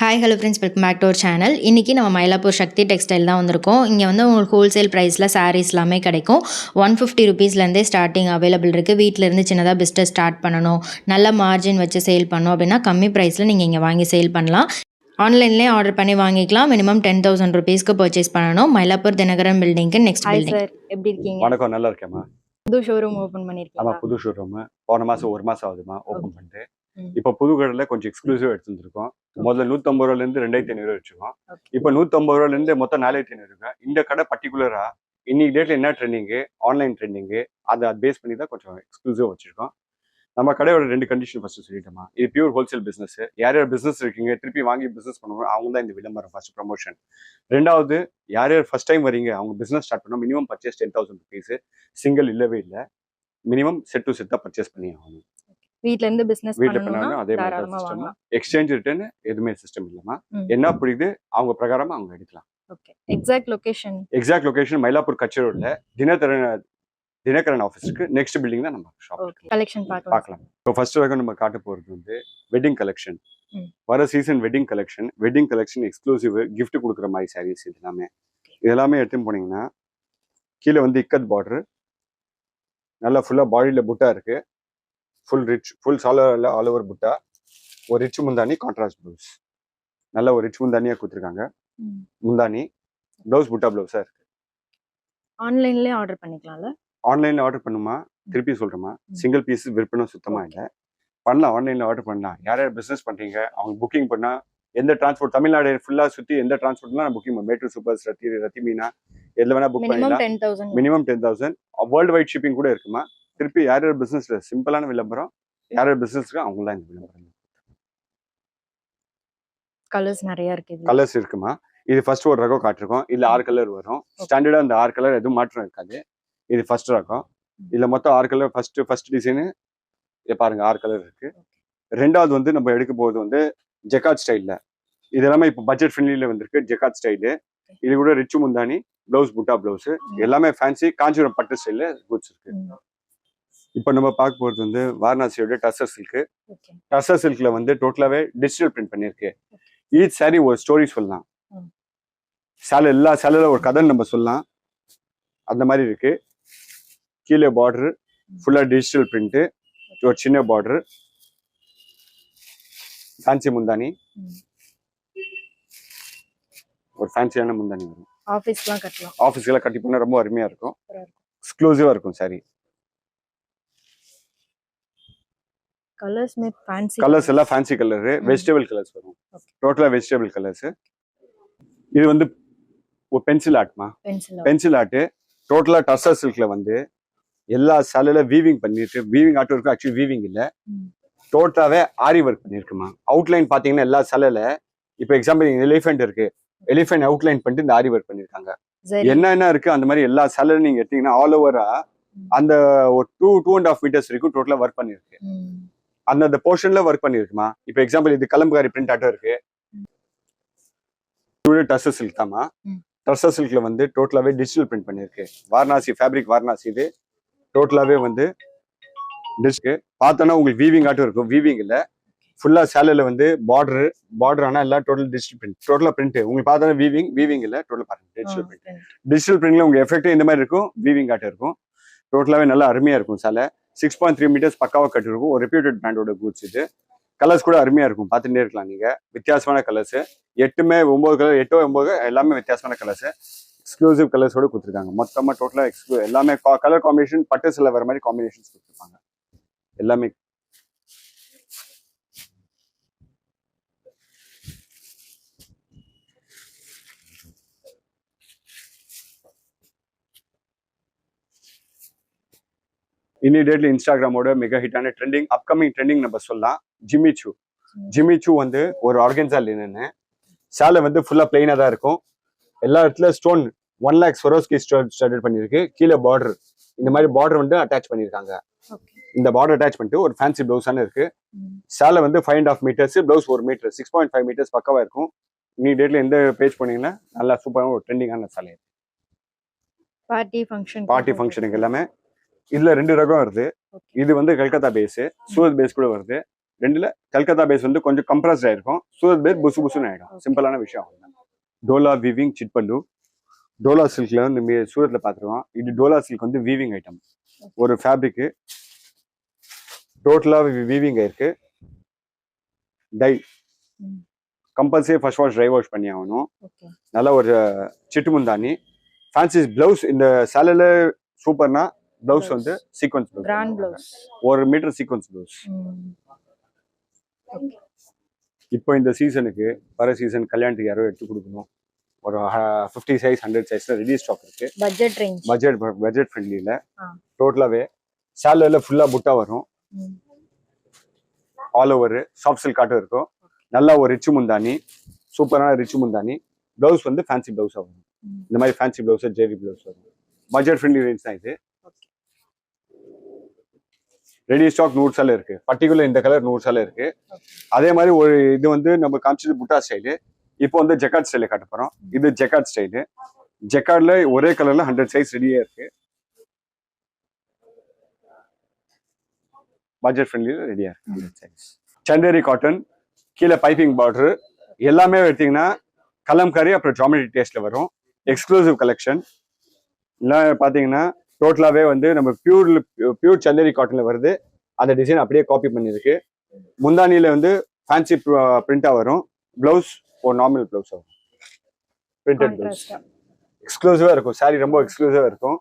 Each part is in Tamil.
Hi hello friends, welcome back to our channel. இன்றைக்கி நம்ம மயிலாப்பூர் சக்தி டெக்ஸ்டைல் தான் வந்திருக்கோம். இங்கே வந்து உங்களுக்கு ஹோல்சேல் ப்ரைஸில் சாரீஸ் எல்லாமே கிடைக்கும். 150 ருபீஸ்லேருந்தே ஸ்டார்டிங் அவைலபிள் இருக்குது. வீட்டிலேருந்து சின்னதாக பிஸ்னஸ் ஸ்டார்ட் பண்ணணும், நல்ல மார்ஜின் வச்சு சேல் பண்ணணும் அப்படின்னா கம்மி ப்ரைஸில் நீங்கள் இங்கே வாங்கி சேல் பண்ணலாம். ஆன்லைன்லேயே ஆர்டர் பண்ணி வாங்கிக்கலாம். மினிமம் 10,000 ருபீஸ்க்கு பர்ச்சேஸ் பண்ணணும். மயிலாப்பூர் தினகரன் பில்டிங்க்கு நெக்ஸ்ட் பில்டிங். சார், எப்படி இருக்கீங்க? வணக்கம், நல்லா இருக்கேம்மா. புது ஷோரூம் ஓபன் பண்ணிருக்கீங்க? ஆமா, புது ஷோரூம் போன மாசம் 1 மாசம் ஆகுதுமா ஓபன் பண்ணிட்டு. இப்போ புது கடையில கொஞ்சம் எக்ஸ்க்ளூசிவ் எடுத்து வந்திருக்கோம். முதல்ல 150 ரூபாயில இருந்து 2500 வச்சிருக்கோம். இப்போ 150 ரூபாயில இருந்து மொத்தம் 4500 இருக்கு. இந்த கடை பர்டிகுலரா இன்னைக்கு டேட்ல என்ன ட்ரெண்டிங்கு, ஆன்லைன் ட்ரெண்டிங்கு, அதை பேஸ் பண்ணி தான் கொஞ்சம் எக்ஸ்க்ளூசிவ் வச்சிருக்கோம். நம்ம கடையோட 2 கண்டிஷன் ஃபர்ஸ்ட் சொல்லிட்டோமா. இது பியூர் ஹோல்சேல் பிசினஸ். யார் யார் பிசினஸ் இருக்கீங்க, திருப்பி வாங்கி பிசினஸ் பண்ணுவோம், அவங்க தான் இந்த விளம்பரம் ஃபர்ஸ்ட் ப்ரமோஷன். ரெண்டாவது, யார் யார் ஃபர்ஸ்ட் டைம் வரீங்க, அவங்க பிசினஸ் ஸ்டார்ட் பண்ணோம், மினிமம் பர்ச்சேஸ் 10,000 ருபீஸ். சிங்கிள் இல்லவே இல்லை, மினிமம் செட் டு செட் தான் பர்ச்சேஸ் பண்ணி ஆகணும். வீட்ல இருந்து பிசினஸ் வீட்டுல பண்ணாலும் அதே மாதிரி தான் சிஸ்டம். எக்ஸ்சேஞ்ச் ரிட்டர்ன் எதுவுமே சிஸ்டம் இல்லமா. என்ன புரியுது அவங்க பிரகாரமா அவங்க எடுக்கலாம். ஓகே. எக்ஸாக்ட் லொகேஷன் மயிலாப்பூர் கச்சேரி ரோட்ல தினகரன் ஆஃபீஸ்க்கு நெக்ஸ்ட் பில்டிங் தான் நம்ம ஷாப். கலெக்ஷன் பார்க்கலாம். இப்போ ஃபர்ஸ்ட் வரைக்கும் நம்ம காட்ட போறது வந்து வெட்டிங் கலெக்ஷன். வர season wedding collection exclusive gift கொடுக்குற மாதிரி சாரீஸ் இதெல்லாமே எடுத்து போனீங்கன்னா கீழே வந்து இக்கத் பார்டர், நல்லா ஃபுல்லா பாடியில புட்டா இருக்கு, ஃபுல் சாலர் ஆல் ஓவர் புட்டா, ஒரு ரிச் முந்தானி, கான்ட்ராஸ்ட் ப்ளவுஸ், நல்ல ஒரு ரிச் முந்தானியா கொடுத்துருக்காங்க. முந்தானி ப்ளவுஸ் புட்டா ப்ளவுஸா இருக்கு. ஆன்லைன்லயே ஆர்டர் பண்ணிக்கலாம்ல? ஆன்லைன்ல ஆர்டர் பண்ணுமா, திருப்பி சொல்றேமா, சிங்கிள் பீஸ் விற்பனை சுத்தமா இல்லை. பண்ணலாம், ஆன்லைன்ல ஆர்டர் பண்ணலாம். யார் யார் பிசினஸ் பண்றீங்க அவங்க புக்கிங் பண்ணா எந்த டிரான்ஸ்போர்ட் தமிழ்நாடு ஃபுல்லா சுத்தி எந்த டிரான்ஸ்போர்ட்லாம் புக்கிங் பண்ணலாம். மேட்ரு சூப்பர்ஸ், ரத்தி மீனா எதுல வேணா புக் பண்ணிடலாம். மினிமம் 10,000. வேர்ல்டு வைட் ஷிப்பிங் கூட இருக்குமா. திருப்பி யார் யார் பிசினஸ்ல சிம்பிளான விளம்பரம், யார் யார் பிசினஸ்க்கு அவங்க தான் இந்த விளம்பரம். கலர்ஸ் நிறைய இருக்கு. கலர்ஸ் இருக்குமா. இது ஃபர்ஸ்ட் ஒரு ரகம் காட்டிருக்கோம். இதுல 6 கலர் வரும். ஸ்டாண்டர்டா அந்த 6 கலர் எதுவும் மாற்றம் இருக்காது. இது ஃபர்ஸ்ட் ரகம். இதுல மொத்தம் 6 கலர். ஃபர்ஸ்ட் டிசைனு பாருங்க, 6 கலர் இருக்கு. ரெண்டாவது வந்து நம்ம எடுக்க போகிறது வந்து ஜெக்கார்ட் ஸ்டைல்ல. இது எல்லாமே இப்போ பட்ஜெட் ஃப்ரெண்ட்லியில வந்திருக்கு. Jacquard style. இது கூட ரிச் முந்தானி, பிளவுஸ் புட்டா பிளவுஸ், எல்லாமே ஃபேன்சி காஞ்சிபுரம் பட்டு ஸ்டைல்ல குட்ஸ் இருக்கு. இப்போ நம்ம பார்க்க போகிறது வந்து வாரணாசியோட டசர் சில்க். டசர் சில்க்ல வந்து டோட்டலாவே டிஜிட்டல் பிரிண்ட் பண்ணிருக்கு. ஈச் சாரி ஒரு ஸ்டோரி சொல்லலாம். எல்லா சேலையில ஒரு கதை நம்ம சொல்லலாம். அந்த மாதிரி இருக்கு. கீழே பார்டர் ஃபுல்லா டிஜிட்டல் பிரிண்ட், ஒரு சின்ன பார்டர், ஃபேன்சி முந்தானி, ஒரு ஃபேன்சியான முந்தானி வரும். ஆஃபீஸ்க்குலாம் கட்டி பண்ணா ரொம்ப அருமையா இருக்கும். எக்ஸ்க்ளூசிவா இருக்கும் சாரி. கலர்ஸ் எல்லாம் ஃபேன்சி கலர், வெஜிடபிள் கலர்ஸ் வரும். டோட்டலா வெஜிடபிள் கலர்ஸ். இது வந்து ஒரு பென்சில் ஆர்ட்மா. பென்சில் ஆர்ட் டோட்டலா டசர் சில்க்ல வந்து எல்லா சேலையில வீவிங் பண்ணிருக்கு. வீவிங் ஆர்ட் இருக்கும். ஆக்சுவலி வீவிங் இல்ல, டோட்டலாவே ஆரி ஒர்க் பண்ணிருக்குமா. அவுட்லைன் பாத்தீங்கன்னா எல்லா சேலையில இப்போ எக்ஸாம்பிள் எலிஃபென்ட் இருக்கு, எலிஃபென்ட் அவுட்லைன் பண்ணிட்டு இந்த ஆரி ஒர்க் பண்ணிருக்காங்க. என்ன இருக்கு அந்த மாதிரி எல்லா சேலையில நீங்க எடுத்தீங்கன்னா ஆல் ஓவரா அந்த ஒரு 2.5 மீட்டர்ஸ் வரைக்கும் டோட்டலா ஒர்க் பண்ணிருக்கு. அந்த போர்ஷன்ல ஒர்க் பண்ணிருக்குமா. இப்போ எக்ஸாம்பிள் இது கலம்புகாரி பிரிண்ட் ஆட்டம் இருக்கு. டசர் சில்க் தாமா. டசர் சில்க்ல வந்து டோட்டலாவே டிஜிட்டல் பிரிண்ட் பண்ணிருக்கு. வாரணாசி ஃபேப்ரிக், வாரணாசி இது டோட்டலாவே வந்து டிஸ்க்கு பார்த்தோன்னா உங்களுக்கு வீவிங் ஆட்டம் இருக்கும். வீவிங் இல்ல, ஃபுல்லா சேலையில வந்து பார்டர் ஆனா எல்லாம் டோட்டல் டிஜிட்டல் பிரிண்ட், டோட்டலா பிரிண்ட். உங்களுக்கு பார்த்தா வீவிங் இல்ல, டோட்டல் பாருங்க டிஜிட்டல் பிரிண்ட். டிஜிட்டல் பிரிண்ட்ல உங்களுக்கு எஃபெக்ட் இந்த மாதிரி இருக்கும். வீவிங் ஆட்டம் இருக்கும். டோட்டலாவே நல்லா அருமையா இருக்கும். சேலை 6.3 மீட்டர்ஸ் பக்காவா கட்டிருக்கும். ஒரு ரெப்யூட்டட் பிராண்டோட கூட்ஸ் இது. கலர்ஸ் கூட அருமையா இருக்கும், பார்த்துட்டே இருக்கலாம் நீங்க. வித்தியாசமான கலர்ஸ் 8 கலர், 8 9 எல்லாமே வித்தியாசமான கலர்ஸ், எக்ஸ்க்ளூசிவ் கலர்ஸோட கொடுத்துருக்காங்க. மொத்தமா டோட்டலா எல்லாமே கலர் காம்பினேஷன் பட்டு சில வர மாதிரி காம்பினேஷன்ஸ் கொடுத்துருப்பாங்க எல்லாமே. இன்னி டேட்ல இன்ஸ்டாகிராமோட மிக ஹிட்டான அப்கமிங் ட்ரெண்டிங் நம்ம சொல்லலாம். ஜிம்மி சூ வந்து ஒரு ஆர்கன்ஸா லினன். சேலை வந்து ஃபுல்லா பிளைனா தான் இருக்கும். எல்லா இடத்துல ஸ்டோன் 1 lakh ஸ்வரோஸ்கி ஸ்டார்ட் பண்ணிருக்கு. கீழே பார்டர் இந்த மாதிரி பார்டர் வந்து அட்டாச் பண்ணிருக்காங்க. இந்த பார்டர் அட்டாச் பண்ணிட்டு ஒரு ஃபேன்சி பிளவுஸான இருக்கு. சேலை வந்து 5.5 மீட்டர்ஸ், பிளவுஸ் 1 மீட்டர், 6.5 மீட்டர்ஸ் பக்கவா இருக்கும். இன்னி டேட்ல எந்த பேஜ் போனீங்கன்னா நல்லா சூப்பரான ஒரு ட்ரெண்டிங்கான சேலை. பார்ட்டி ஃபங்க்ஷனுக்கு எல்லாமே. இதுல 2 ரகம் வருது. இது வந்து கல்கத்தா பேஸ், சூரத் பேஸ் கூட வருது. ரெண்டுல கல்கத்தா பேஸ் வந்து கொஞ்சம் கம்ப்ரஸ்ட் ஆயிருக்கும், சூரத் பேஸ் புசு புசுன்னு ஆயிடும். சிம்பிளான விஷயம். டோலா வீவிங் சிட்பண்டு, டோலா சில்க்ல வந்து சூரத்ல பாத்துருவோம். இது டோலா சில்க் வந்து வீவிங் ஐட்டம். ஒரு ஃபேப்ரிக் டோட்டலா வீவிங் ஆயிருக்கு. Dye compulsory first wash dry wash பண்ணி ஆகணும். நல்ல ஒரு சிட்டு முந்தானி. ஃபேன்சி பிளவுஸ் இந்த சேலையில சூப்பர்னா பிளவுஸ் வந்து sequins blouse, 1 metre sequins blouse. இப்போ இந்த சீசனுக்கு வர சீசன் கல்யாணத்துக்கு யாரோ எடுத்து கொடுக்கணும், ஒரு 50 சைஸ் 100 சைஸ்ல ரெடி ஸ்டாக் இருக்கு. பட்ஜெட் ஃப்ரெண்ட்லில டோட்டலாவே சேலையில ஃபுல்லா புட்டா வரும். ஆல் ஓவர் சாஃப்ட் சில்க் காட்டும் இருக்கும். நல்லா ஒரு ரிச் முந்தானி, சூப்பரான ரிச் முந்தானி. பிளவுஸ் வந்து ஃபேன்சி பிளவுஸ் ஆகும். இந்த மாதிரி ஃபேன்சி பிளவுஸ் ஜேவி பிளவுஸ் வரும். பட்ஜெட் ஃப்ரெண்ட்லி ரேஞ்ச் தான் இது. ரெடி ஸ்டாக் 100 சேலை இருக்கு. பர்டிகுலர் இந்த கலர் 100 சேலை இருக்கு. அதே மாதிரி ஒரு இது வந்து நம்ம காமிச்சது புட்டா ஸ்டைலு. இப்போ வந்து ஜெக்கார்ட் ஸ்டைல காட்ட போறோம். இது ஜெக்கார்ட் ஸ்டைலு. ஜெக்கார்ட்ல ஒரே கலர்ல 100 சைஸ் ரெடியா இருக்கு. பட்ஜெட் ஃப்ரெண்ட்லில ரெடியா இருக்கு 100 சைஸ். சந்தேரி காட்டன், கீழே பைப்பிங் பார்டர், எல்லாமே எடுத்தீங்கன்னா கலம்காரி அப்புறம் ஜாமெட்ரி டேஸ்ட்ல வரும். Exclusive collection. எல்லாம் பாத்தீங்கன்னா டோட்டலாவே வந்து நம்ம பியூர் சந்தேரி காட்டன்ல வருது. அந்த டிசைன் அப்படியே காப்பி பண்ணிருக்கு. முந்தானியில வந்து ஃபேன்சி பிரிண்டா வரும். பிளவுஸ் ஒரு நார்மல் பிளவுஸ் வரும். பிரிண்டட் பிளவுஸ் எக்ஸ்க்ளூசிவா இருக்கும். சாரி ரொம்ப எக்ஸ்க்ளூசிவா இருக்கும்.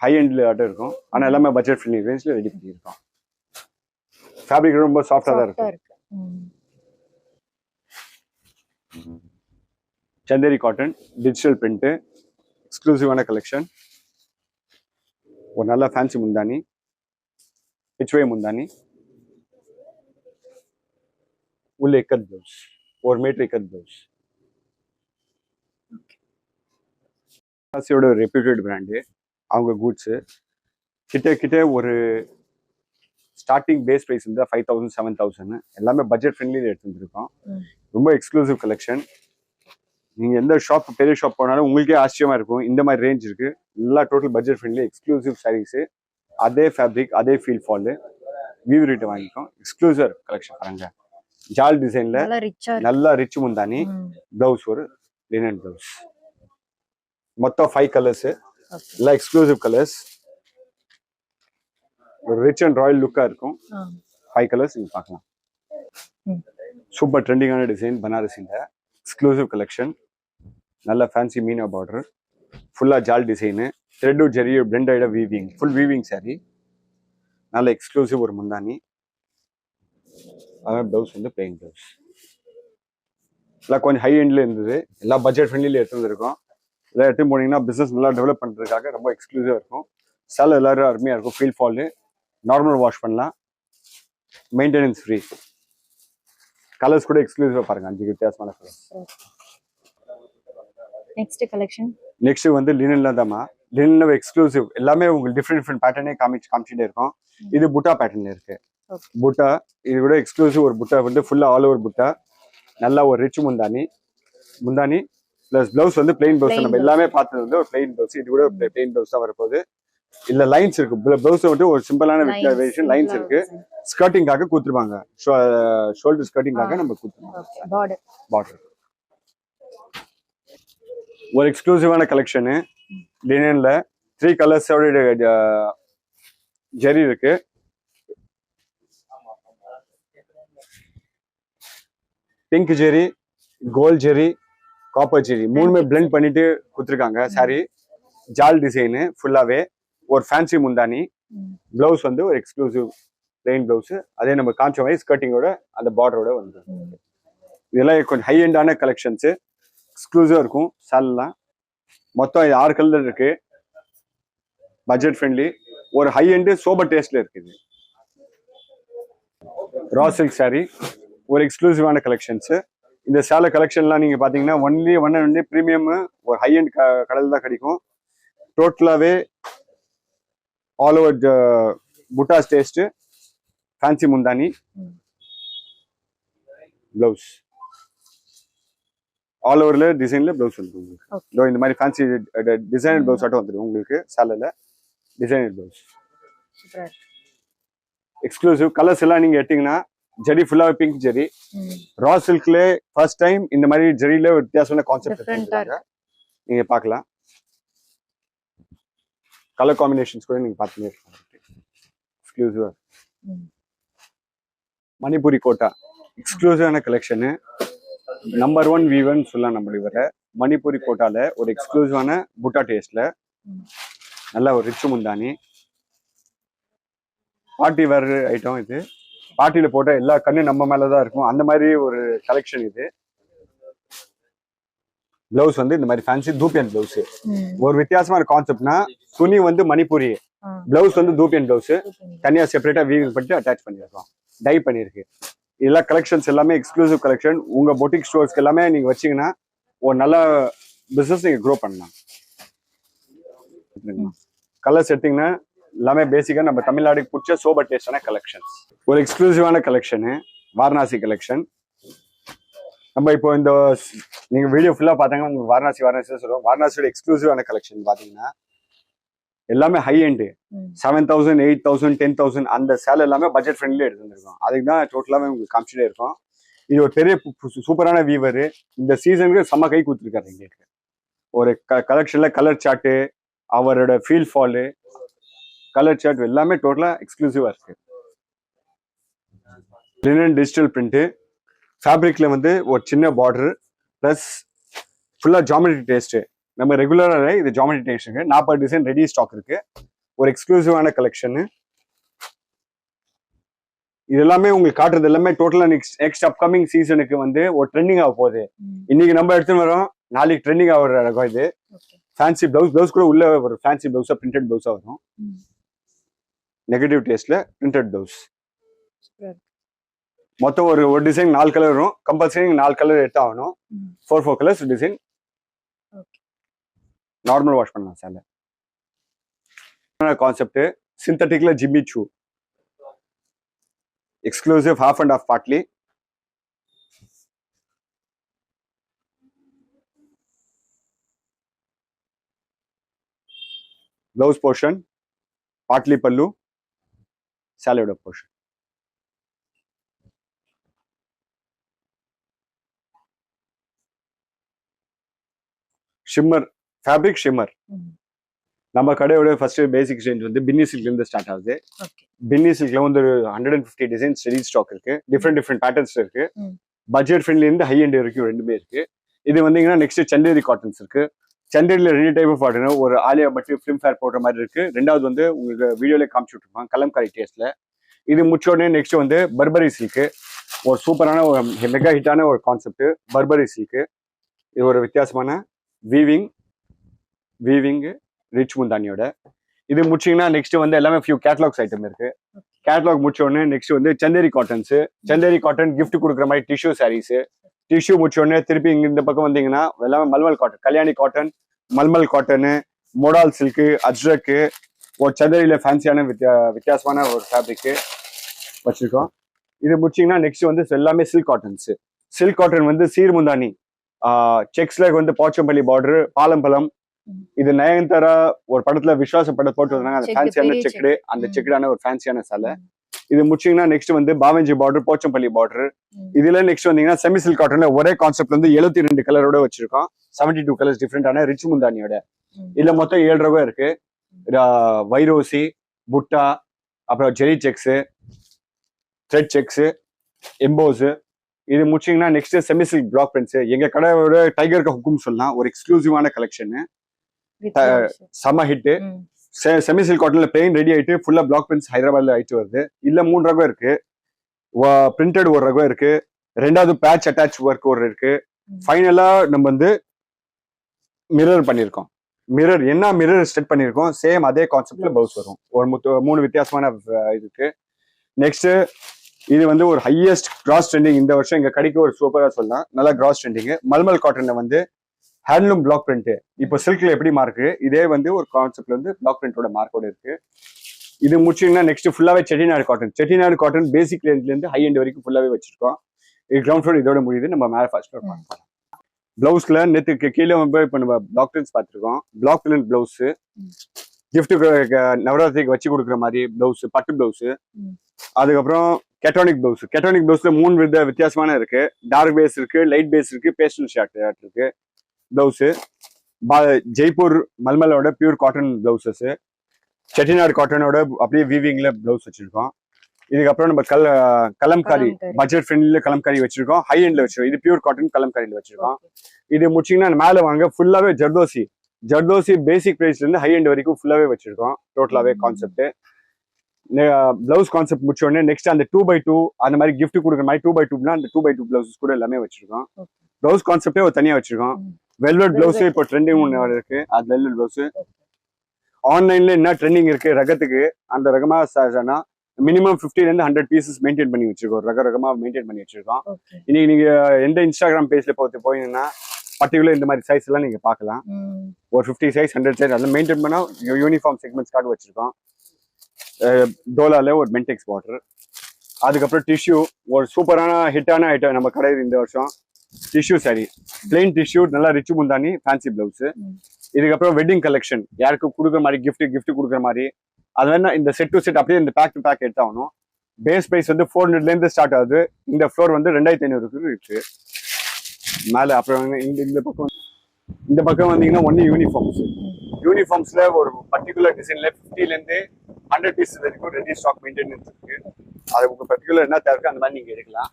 ஹை எண்ட்ல ஆட்டம் இருக்கும். ஆனா எல்லாமே பட்ஜெட் ஃப்ரெண்ட்லி ரேஞ்ச்ல ரெடி பண்ணியிருக்கோம். ஃபேப்ரிக் ரொம்ப சாஃப்டா தான் இருக்கும். சந்தேரி காட்டன் டிஜிட்டல் பிரிண்ட் எக்ஸ்க்ளூசிவான கலெக்ஷன். ஒரு நல்ல ஃபேன்சி முந்தானி, ஹெச்வே முந்தானி, உள்ள ikat blouse, 1 metre ikat blouse. ஒரு ரெப்யூட்டட் பிராண்டு. அவங்க கூட்ஸ் கிட்ட ஒரு ஸ்டார்டிங் பேஸ் பிரைஸ் வந்து 5000 7000. எல்லாமே பட்ஜெட் ஃப்ரெண்ட்லியில் எடுத்து வந்துருக்கோம். ரொம்ப எக்ஸ்க்ளூசிவ் கலெக்ஷன். நீங்க எந்த ஷாப் பெரிய ஷாப் போனாலும் உங்களுக்கே ஆச்சரியமா இருக்கும். இந்த மாதிரி ரேஞ்ச் இருக்கு. எல்லா total budget friendly exclusive saris. அதே ஃபேப்ரிக், அதே ஃபீல் ஃபால். வீவ் ரேட் வாங்கிக்கோம். எக்ஸ்க்ளூசிவ் கலெக்ஷன் பாருங்க. ஜால் டிசைன்ல நல்லா ரிச் முந்தானி. பிளவுஸ் ஒரு லினன் பிளவுஸ். மொத்தம் 5 கலர்ஸ். எல்லாம் எக்ஸ்க்ளூசிவ் கலர்ஸ். ஒரு ரிச் அண்ட் ராயல் லுக்கா இருக்கும். 5 கலர்ஸ் நீங்க பார்க்கலாம். சூப்பர் ட்ரெண்டிங்கான டிசைன் பனாரசில எக்ஸ்க்ளூசிவ் கலெக்ஷன். நல்ல ஃபேன்சி மீனா பார்டர், ஃபுல்லா ஜால் டிசைனு, த்ரெட் ஜெரி பிளெண்ட் ஆயிட வீவிங், ஃபுல் வீவிங் சாரி. நல்ல எக்ஸ்க்ளூசிவ் ஒரு முந்தானி. அதான் பிளவுஸ் வந்து பிளெயின் பிளவுஸ். எல்லாம் கொஞ்சம் ஹை எண்ட்ல இருந்தது. எல்லா பட்ஜெட் ஃப்ரெண்ட்லில எடுத்து வந்திருக்கோம். எல்லாம் எடுத்து போனீங்கன்னா பிசினஸ் நல்லா டெவலப் பண்றதுக்காக ரொம்ப எக்ஸ்க்ளூசிவா இருக்கும். சேலை எல்லாரும் அருமையா இருக்கும். ஃபீல் ஃபால் நார்மல் வாஷ் பண்ணலாம். Maintenance free. கலர்ஸ் கூட எக்ஸ்க்ளூசிவா பாருங்க. 5 வித்தியாசமான கலர்ஸ். நெக்ஸ்ட் வந்து லினன்ல தான்மா. லினன்ல எக்ஸ்க்ளூசிவ் எல்லாமே உங்களுக்கு டிஃப்ரெண்ட் பேட்டர்னே காமிச்சிட்டே இருக்கும். இது புட்டா பேட்டர்ன்ல இருக்கு. புட்டா இது கூட எக்ஸ்க்ளூசிவ் ஒரு புட்டா வந்து ஃபுல்லா ஆல் ஓவர் புட்டா. நல்லா ஒரு ரிச் முந்தானி பிளஸ் பிளவுஸ் வந்து பிளெயின் பிளவுஸ். நம்ம எல்லாமே பார்த்தது வந்து ஒரு பிளெயின் பிளவுஸ். இது கூட பிளெயின் பிளவுஸ் தான் வரப்போகுது. இல்ல லைன்ஸ் இருக்கு. பிளவுஸ் வந்து ஒரு சிம்பிளான வேரியேஷன் லைன்ஸ் இருக்கு. ஸ்கர்ட்டிங்காக கொடுத்துருவாங்க. ஷோல்டர் ஸ்கர்ட்டிங்காக நம்ம கொடுத்துருவாங்க. பார்டர் ஒரு எக்ஸ்க்ளூசிவான கலெக்ஷனு. லினன்ல 3 கலர்ஸோட ஜெரி இருக்கு. பிங்க் ஜெரி, கோல்ட் ஜெரி, காப்பர் ஜெரி மூணுமே பிளெண்ட் பண்ணிட்டு கொடுத்துருக்காங்க. சாரி ஜால் டிசைனு ஃபுல்லாவே. ஒரு ஃபேன்சி முந்தானி. பிளவுஸ் வந்து ஒரு எக்ஸ்க்ளூசிவ் பிளெயின் பிளவுஸ். அதே நம்ம காமிச்ச மாதிரி ஸ்கர்ட்டிங்கோட அந்த பார்டரோட வந்து. இதெல்லாம் கொஞ்சம் ஹை எண்டான கலெக்ஷன்ஸ். எக்ஸ்க்ளூசிவா இருக்கும். சால்லாம் மொத்தம் 6 கலர் இருக்கு. Budget friendly. ஒரு ஹை எண்டு சோபர் டேஸ்ட்ல இருக்குது. ரா சில்க் சாரி ஒரு எக்ஸ்க்ளூசிவான கலெக்ஷன்ஸ். இந்த சேலை கலெக்ஷன்லாம் நீங்க பாத்தீங்கன்னா ஒன்லி பிரீமியம் ஒரு ஹை எண்ட் கடையில் தான் கிடைக்கும். டோட்டலாவே ஆல் ஓவர் புட்டாஸ் டேஸ்ட். ஃபேன்சி முந்தானி, பிளவுஸ் ஆல் ஓவர்ல டிசைன்ல பிளவுஸ் வந்து உங்களுக்கு இந்த மாதிரி ஃபேன்சி டிசைனர் பிளவுஸ் ஆட்டம் வந்துடும் உங்களுக்கு. சேலைல டிசைனர் பிளவுஸ் எக்ஸ்க்ளூசிவ். கலர்ஸ் எல்லாம் நீங்க எடுத்தீங்கன்னா ஜெரி ஃபுல்லா பிங்க் ஜெரி ரா சில்க்ல ஃபர்ஸ்ட் டைம் இந்த மாதிரி ஜெரியில வித்தியாசமான கான்செப்ட் எடுத்துருக்காங்க. நீங்க பார்க்கலாம் கலர் காம்பினேஷன்ஸ் கூட நீங்க பார்த்துட்டே இருக்கலாம். எக்ஸ்க்ளூசிவா மணிப்பூரி கோட்டா எக்ஸ்க்ளூசிவான கலெக்ஷனு நம்பர் 1 V1 சொல்லலாம். நம்ம வர மணிப்பூரி கோட்டால ஒரு எக்ஸ்க்ளூசிவான புட்டா டேஸ்ட்ல நல்ல ஒரு ரிச் முந்தானி பார்ட்டி வேர் ஐட்டம். இது பார்ட்டியில போட்ட எல்லா கண்ணு நம்ம மேலதான் இருக்கும் அந்த மாதிரி ஒரு கலெக்ஷன். இது பிளவுஸ் வந்து இந்த மாதிரி ஃபேன்சி தூப்பியன் பிளவுஸ். ஒரு வித்தியாசமான கான்செப்ட்னா துணி வந்து மணிப்பூரி, பிளவுஸ் வந்து தூப்பியன் பிளவுஸ் தனியா செப்பரேட்டா வீவிங் பண்ணிட்டு அட்டாச் பண்ணிருக்கோம், டை பண்ணிருக்கு. எல்லா கலெக்ஷன்ஸ் எல்லாமே எக்ஸ்க்ளூசிவ் கலெக்ஷன். உங்க பொட்டிக் ஸ்டோர்ஸ்க்கு எல்லாமே நீங்க வச்சீங்கன்னா ஒரு நல்ல பிசினஸ் நீங்க க்ரோ பண்ணலாம். கலர்ஸ் எடுத்தீங்கன்னா எல்லாமே பேசிக்கா நம்ம தமிழ்நாடுக்கு பிடிச்ச சோபர் டேஸ்டான கலெக்ஷன்ஸ். ஒரு எக்ஸ்க்ளூசிவான கலெக்ஷனு வாரணாசி கலெக்ஷன். நம்ம இப்போ இந்த நீங்க வீடியோ ஃபுல்லா பார்த்தாங்க உங்களுக்கு வாரணாசி சொல்லுவோம். வாரணாசியோட எக்ஸ்க்ளூசிவான கலெக்ஷன் பாத்தீங்கன்னா எல்லாமே ஹை எண்டு 7,000 8,000 10,000 அந்த சேலை எல்லாமே பட்ஜெட் ஃப்ரெண்ட்லி எடுத்துருக்கோம். அதுக்கு தான் டோட்டலாவே உங்களுக்கு காமிச்சிட்டே இருக்கும். இது ஒரு பெரிய சூப்பரான வீவர். இந்த சீசனுக்கு செம்ம கை கொடுத்துருக்காரு எங்களுக்கு. ஒரு கலெக்ஷன்ல கலர் சார்ட்டு, அவரோட ஃபீல் ஃபாலு, கலர் சார்ட் எல்லாமே டோட்டலா எக்ஸ்க்ளூசிவா இருக்கு. லினன் டிஜிட்டல் பிரிண்ட் ஃபேப்ரிக்ல வந்து ஒரு சின்ன பார்டர் பிளஸ் ஃபுல்லா ஜாமெட்ரி டேஸ்ட். நம்ம ரெகுலராக இது ஜாமெட்ரி டேஸ்ட்டுங்க 40 டிசைன் ரெடி ஸ்டாக் இருக்கு. ஒரு எக்ஸ்க்ளூசிவான கலெக்ஷனு. இது எல்லாமே உங்களுக்கு காட்டுறது எல்லாமே டோட்டலா நெக்ஸ்ட் அப்கமிங் சீசனுக்கு வந்து ஒரு ட்ரெண்டிங் ஆக போகுது. இன்னைக்கு நம்ம எடுத்துன்னு வரோம், நாளைக்கு ட்ரெண்டிங் ஆகிற ரகம் இது. ஃபேன்சி பிளவுஸ் கூட உள்ள ஒரு ஃபேன்சி பிளவுஸா பிரிண்டட் பிளவுஸா வரும். நெகட்டிவ் டேஸ்ட்ல பிரிண்டட் பிளவுஸ். மொத்தம் ஒரு டிசைன் 4 கலர் வரும். கம்பல்சரி 4 கலர் எடுத்தாகணும். 4 கலர்ஸ் டிசைன். நார்மல் வாஷ் பண்ணலாம் சார். கான்செப்ட் சிந்தட்டிக்ல Jimmy Choo exclusive half and half partly. Blouse portion partly பல்லு சாலையோட போர்ஷன். Shimmer fabric shimmer. நம்ம கடையோட ஃபர்ஸ்ட் பேசிக் ரேஞ்ச் வந்து பின்னி சில்க்ல இருந்து ஸ்டார்ட் ஆகுது. பின்னி சில்க்ல வந்து ஒரு 150 டிசைன்ஸ் ரெடி ஸ்டாக் இருக்கு. டிஃப்ரெண்ட் பேட்டர்ன்ஸ் இருக்கு. பட்ஜெட் ஃப்ரெண்ட்லி இருந்து ஹை எண்ட் வரைக்கும் ரெண்டுமே இருக்கு. இது வந்தீங்கன்னா நெக்ஸ்ட் சந்தேரி காட்டன்ஸ் இருக்கு. சந்தேரியில 2 டைப் ஆஃப் காட்டன். ஒரு ஆலியா பட்டு ஃபிலிம் ஃபேர் போடுற மாதிரி இருக்கு. ரெண்டாவது வந்து உங்களுக்கு வீடியோல காமிச்சு விட்டுருப்பாங்க கலம்காரி டேஸ்ட்ல. இது முடிச்ச உடனே நெக்ஸ்ட் வந்து பர்பரி சில்க். ஒரு சூப்பரான ஒரு மெகா ஹிட்டான ஒரு கான்செப்ட் பர்பரி சில்க். இது ஒரு வித்தியாசமான வீவிங் ரிச் முந்தானியோட. இது முடிச்சிங்கன்னா நெக்ஸ்ட் வந்து எல்லாமே ஃபியூ கேட்லாக்ஸ் ஐட்டம் இருக்கு. கேட்லாக் முடிச்ச உடனே நெக்ஸ்ட் வந்து Chanderi cottons. Chanderi cotton gift கொடுக்குற மாதிரி டிஷ்யூ சாரீஸ். டிஷ்யூ முடிச்ச உடனே திருப்பி இந்த பக்கம் வந்தீங்கன்னா எல்லாமே mulmul cotton, Kalyani cotton, mulmul cotton, modal silk, ajrakh, ஒரு சந்தேரியில ஃபேன்சியான வித்தியாசமான ஒரு ஃபேப்ரிக்கு வச்சிருக்கோம். இது முடிச்சிங்கன்னா நெக்ஸ்ட் வந்து எல்லாமே சில்க் காட்டன்ஸ். சில்க் காட்டன் வந்து சீர் முந்தானி, செக்ஸ்ல வந்து போச்சம்பள்ளி பார்டர், பாலம்பலம். இது நயன்தாரா ஒரு படத்துல விஸ்வாச படம் போட்டு வந்தாங்க. அந்த ஃபேன்சியான செக்குடு, அந்த செக்குடான ஒரு ஃபேன்சியான சேலை. இது முடிச்சீங்கன்னா நெக்ஸ்ட் வந்து பாவஞ்சி பார்டர், போச்சம்பள்ளி பார்டர். இதுல நெக்ஸ்ட் வந்தீங்கன்னா செமி சில்க் காட்டன்ல ஒரே கான்செப்ட் வந்து 72 கலரோட வச்சிருக்கோம். 72 கலர்ஸ் டிஃப்ரெண்டான ரிச் முந்தானியோட. இதுல மொத்தம் 7 ரகம் இருக்கு. வைரோசி, புட்டா, அப்புறம் ஜெரி செக்ஸ், த்ரெட் செக்ஸ், எம்போஸ். இது முடிச்சீங்கன்னா next semi silk block prints. எங்க கடையோட டைகர் ஹுக்கும் சொல்லலாம். ஒரு எக்ஸ்க்ளூசிவான கலெக்ஷன், செம ஹிட். செமி சில்க் காட்டன்ல பெயின் ரெடி ஆயிட்டு ஃபுல்லா பிளாக் பிரிண்ட்ஸ் ஹைதராபாத்ல ஆயிட்டு வருது. இல்ல 3 ரகம் இருக்கு. பிரிண்டட் ஒரு ரகம் இருக்கு. ரெண்டாவது பேட்ச் அட்டாச் ஒர்க் ஒரு இருக்கு. ஃபைனலா நம்ம வந்து மிரர் பண்ணிருக்கோம். மிரர் என்ன மிரர் செட் பண்ணிருக்கோம், சேம் அதே கான்செப்ட்ல பவுஸ் வரும். ஒரு 3 வித்தியாசமான இருக்கு. நெக்ஸ்ட் இது வந்து ஒரு ஹையஸ்ட் கிராஸ் ட்ரெண்டிங் இந்த வருஷம் எங்க கடைக்கு ஒரு சூப்பரா சொல்லலாம். நல்லா கிராஸ் ட்ரெண்டிங். மல்மல் காட்டன்ல வந்து ஹேண்ட்லூம் பிளாக் பிரிண்ட். இப்போ சில்க்ல எப்படி மார்க்கு, இதே வந்து ஒரு கான்செப்ட்ல வந்து பிளாக் பிரிண்டோட மார்க்கோட இருக்கு. இது முடிச்சீங்கன்னா நெக்ஸ்ட் ஃபுல்லாவே செட்டிநாடு காட்டன். செட்டிநாடு காட்டன் பேசிக் ரேஞ்ச்ல இருந்து ஹை எண்ட் வரைக்கும் ஃபுல்லாவே வச்சிருக்கோம். இது கிரவுண்ட் ஃப்ளோர் இதோட முடியுது. நம்ம மேல ஃபர்ஸ்ட் ஃப்ளோர் பார்க்கலாம். பிளவுஸ்ல நேற்றுக்கு கீழே இப்போ நம்ம பிளாக் பிரிண்ட்ஸ் பார்த்துருக்கோம். பிளாக் பிரிண்ட் பிளவுஸ், கிஃப்ட் நவராத்திரிக்கு வச்சு கொடுக்குற மாதிரி பிளவுஸ், பட்டு பிளவுஸ். அதுக்கப்புறம் கெட்டானிக் ப்ளவுஸ்ல 3 வித்தியாசமான இருக்கு. டார்க் பேஸ் இருக்கு, லைட் பேஸ் இருக்கு, பேஸ்டல் ஷார்ட் இருக்கு. பிளவுஸ் ஜெய்ப்பூர் மல்மலோட பியூர் காட்டன் பிளவுசஸ், செட்டிநாடு காட்டனோட அப்படியே வீவிங்ல பிளவுஸ் வச்சிருக்கோம். இதுக்கப்புறம் நம்ம கலம்காரி பட்ஜெட் ஃப்ரெண்ட்ல கலம்காரி வச்சிருக்கோம். ஹை எண்ட்ல வச்சிருக்கோம். இது பியூர் காட்டன் கலம்காரியில வச்சிருக்கோம். இது முடிச்சீங்கன்னா மேல வாங்க ஃபுல்லாவே ஜர்தோசி பேசிக் பிரைஸ்ல இருந்து ஹை எண்ட் வரைக்கும் ஃபுல்லாவே வச்சிருக்கோம். டோட்டலாவே கான்செப்ட் பிளவுஸ் கான்செப்ட் முடிச்ச உடனே நெக்ஸ்ட் அந்த 2x2 அந்த மாதிரி கிஃப்ட் கொடுக்குற மாதிரி 2x2னா அந்த 2x2 பிளவுஸ் கூட எல்லாமே வச்சிருக்கோம். பிளவுஸ் கான்செப்டே ஒரு தனியா வச்சிருக்கோம். வெல்வெட் பிளவுஸ் இப்போ ட்ரெண்டிங் ஒன்று இருக்கு. அது வெல்வெட் பிளவுஸ் ஆன்லைன்ல என்ன ட்ரெண்டிங் இருக்கு ரகத்துக்கு அந்த ரகமா மினிமம் 50 ல இருந்து 100 பீசஸ் மெயின்டைன் பண்ணி வச்சிருக்கோம். ரகமா மெயின்டைன் பண்ணி வச்சிருக்கோம். இன்னைக்கு நீங்க எந்த இன்ஸ்டாகிராம் பேஜ்ல போனீங்கன்னா பர்டிகுலர் இந்த மாதிரி சைஸ் எல்லாம் நீங்க பாக்கலாம். ஒரு 50 சைஸ் 100 சைஸ் அதெல்லாம் மெயின்டைன் பண்ணா யூனிஃபார்ம் செக்மெண்ட்ஸ் கார்டு வச்சிருக்கோம். டோலால ஒரு மென்டெக்ஸ் வாட்டர், அதுக்கப்புறம் டிஷ்யூ ஒரு சூப்பரான ஹிட்டான ஐட்டம் நம்ம கடை இந்த வருஷம். டிஷ்யூ சாரி பிளெயின் டிஷ்யூ நல்லா ரிச் முந்தானி ஃபேன்சி பிளவுஸ். இதுக்கப்புறம் வெட்டிங் கலெக்ஷன் யாருக்கு கொடுக்குற மாதிரி கிஃப்ட் கொடுக்குற மாதிரி அது வேணா இந்த செட் டு செட் அப்படியே இந்த பேக் டு பேக் எடுத்தாகணும். பேஸ் பிரைஸ் வந்து 400ல இருந்து ஸ்டார்ட் ஆகுது. இந்த ஃப்ளோர் வந்து 2500 இருக்கு மேல. அப்புறம் இந்த பக்கம் வந்தீங்கன்னா ஒன்லி யூனிஃபார்ம்ஸ்ல ஒரு பர்டிகுலர் டிசைன்ல 50ல இருந்து 100 பீஸ் வரைக்கும் ரெடி ஸ்டாக் மெயின்டெனன்ஸ் இருக்கு. அது உங்க பர்டிகுலர் என்ன தேவை அந்த மாதிரி நீங்க எடுக்கலாம்.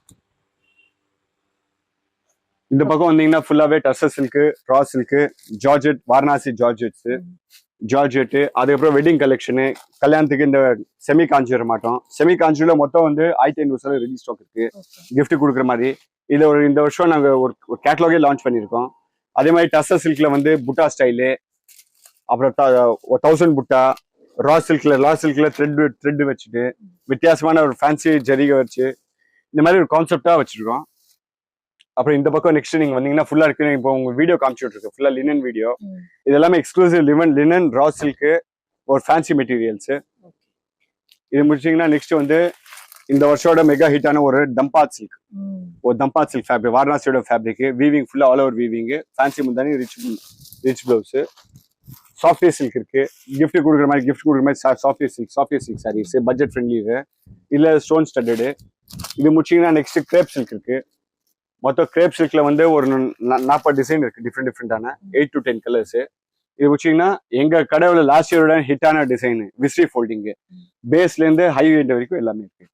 இந்த பக்கம் வந்தீங்கன்னா ஃபுல்லாவே tussar silk, raw silk, georgette, Varanasi georgette, அதுக்கப்புறம் வெட்டிங் கலெக்ஷனு, கல்யாணத்துக்கு இந்த செமி காஞ்சிர மாட்டோம். செமி காஞ்சில மொத்தம் வந்து 1500 ரெடி ஸ்டாக் இருக்கு கிஃப்ட் கொடுக்குற மாதிரி. இது இந்த வருஷம் நாங்க ஒரு கேட்டலாகே லான்ச் பண்ணியிருக்கோம். அதே மாதிரி டர்சர் சில்க்ல வந்து புட்டா ஸ்டைலு, அப்புறம் 1000 புட்டா, ரா சில்க்ல த்ரெட் வச்சுட்டு வித்தியாசமான ஒரு ஃபேன்சி ஜரிகை வச்சு இந்த மாதிரி ஒரு கான்செப்டா வச்சிருக்கோம். அப்புறம் இந்த பக்கம் நெக்ஸ்ட் நீங்க வந்தீங்கன்னா ஃபுல்லா இருக்கு. இப்போ உங்க வீடியோ காமிச்சுட்டு இருக்கு ஃபுல்லா லினன் வீடியோ. இது எல்லாமே எக்ஸ்க்ளூசிவ் லினன் ரா சில்க் ஒரு ஃபேன்சி மெட்டீரியல்ஸ். இது முடிச்சீங்கன்னா நெக்ஸ்ட் வந்து இந்த வருஷோட மெகா ஹிட்டான ஒரு தம்பாத் சில்க் ஃபேப்ரிக், வாரணாசியோட ஃபேப்ரிக், வீவிங் ஃபுல்லா ஆல் ஓவர் வீவிங், ஃபேன்சி முந்தானி, ரிச் பிளவுஸ். சாஃப்ட்வே சில்க் இருக்கு. கிஃப்ட் கொடுக்குற மாதிரி சாஃப்ட்வே சில்க் சாரீஸ் பட்ஜெட் ஃப்ரெண்ட்லி இல்ல ஸ்டோன் ஸ்டட்டடு. இது முடிச்சீங்கன்னா நெக்ஸ்ட் கிரேப் சில்க் இருக்கு. மொத்தம் கிரேப் சில்க்ல வந்து ஒரு 40 டிசைன் இருக்கு. டிஃப்ரெண்டான 8 to 10 கலர்ஸ். இது வச்சீங்கன்னா எங்க கடையில லாஸ்ட் இயரோட ஹிட்டான டிசைன் விஸ்ரி ஃபோல்டிங் பேஸ்ல இருந்து ஹை எண்ட் வரைக்கும் எல்லாமே இருக்கு.